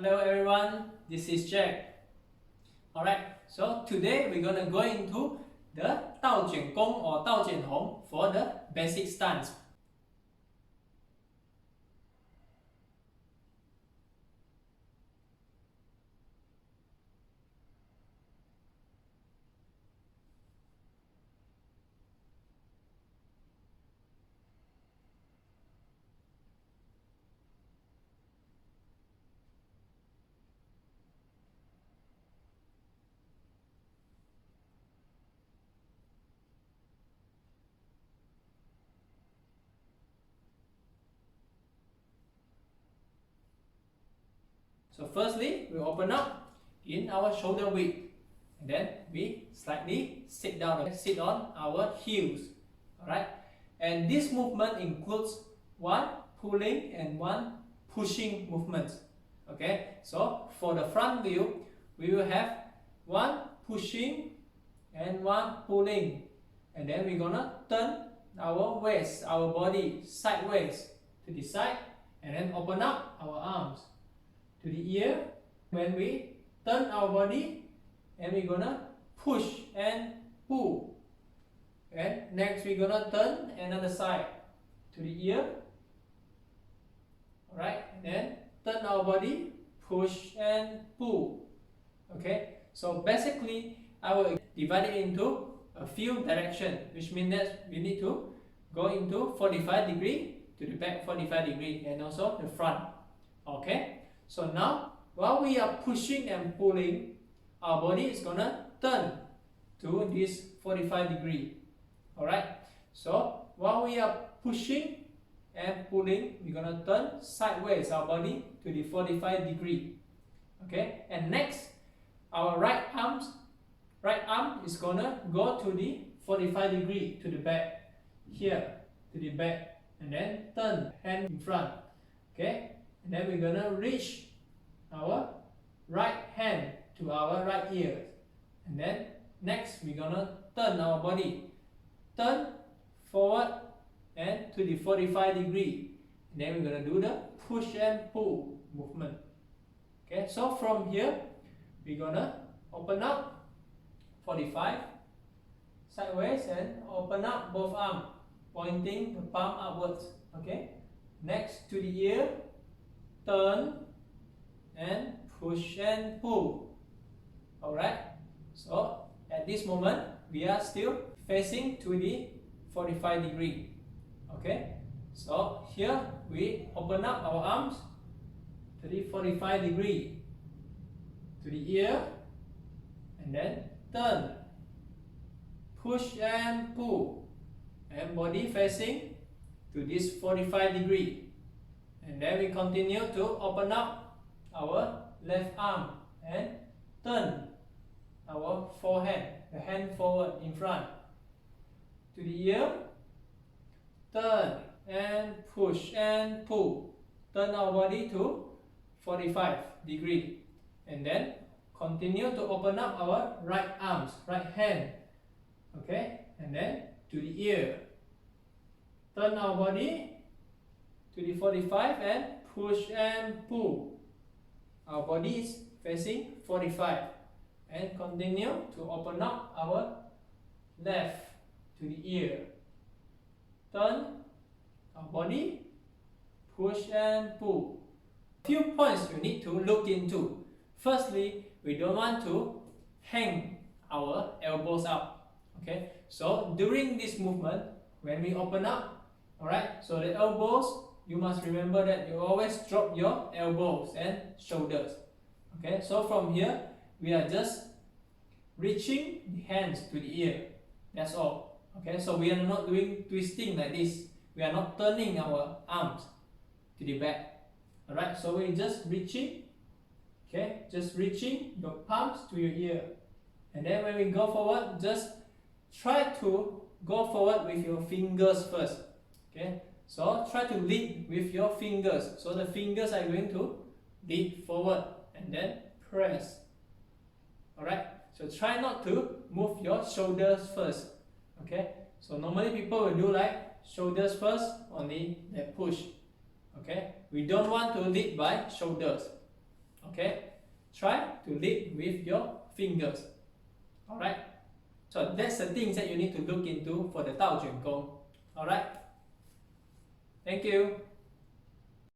Hello everyone, this is Jack. Alright, so today we're gonna go into the DaoJuanGong or DaoJuanHong for the basic stance. So firstly, we open up in our shoulder width, and then we slightly sit down, sit on our heels. Alright, and this movement includes one pulling and one pushing movement. Okay, so for the front view, we will have one pushing and one pulling, and then we're gonna turn our waist, our body sideways to the side, and then open up our arms to the ear. When we turn our body, and we're gonna push and pull, and next we're gonna turn another side to the ear. Alright, and then turn our body, push and pull. Okay, so basically I will divide it into a few directions, which means that we need to go into 45 degree to the back, 45 degree, and also the front. Okay, so now while we are pushing and pulling, our body is gonna turn to this 45 degree. Alright, so while we are pushing and pulling, we're gonna turn sideways our body to the 45 degree. Okay, and next our right arm is gonna go to the 45 degree to the back, here to the back, and then turn hand in front. Okay, and then we're gonna reach our right hand to our right ear, and then next we're gonna turn our body, turn forward and to the 45 degree, and then we're gonna do the push and pull movement. Okay, so from here we're gonna open up 45 sideways and open up both arms, pointing the palm upwards. Okay, next to the ear, turn and push and pull. Alright, so at this moment we are still facing to the 45 degree. Okay, so here we open up our arms to the 45 degree to the ear, and then turn, push and pull, and body facing to this 45 degree, and then we continue to open up our left arm and turn our forehand, the hand forward in front to the ear, turn and push and pull, turn our body to 45 degree, and then continue to open up our right arms, right hand. Okay, and then to the ear, turn our body to the 45 and push and pull. Our body is facing 45, and continue to open up our left to the ear, turn our body, push and pull. Few points you need to look into. Firstly, we don't want to hang our elbows up. Okay, so during this movement, when we open up, alright, so the elbows, you must remember that you always drop your elbows and shoulders. Okay, so from here we are just reaching the hands to the ear. That's all. Okay, so we are not doing twisting like this. We are not turning our arms to the back. Alright, so we're just reaching. Okay, just reaching your palms to your ear, and then when we go forward, just try to go forward with your fingers first. Okay, so try to lead with your fingers. So the fingers are going to lead forward and then press. Alright, so try not to move your shoulders first. Okay, so normally people will do like shoulders first, only they push. Okay, we don't want to lead by shoulders. Okay, try to lead with your fingers. Alright, so that's the things that you need to look into for the DaoJuanGong. Alright, thank you.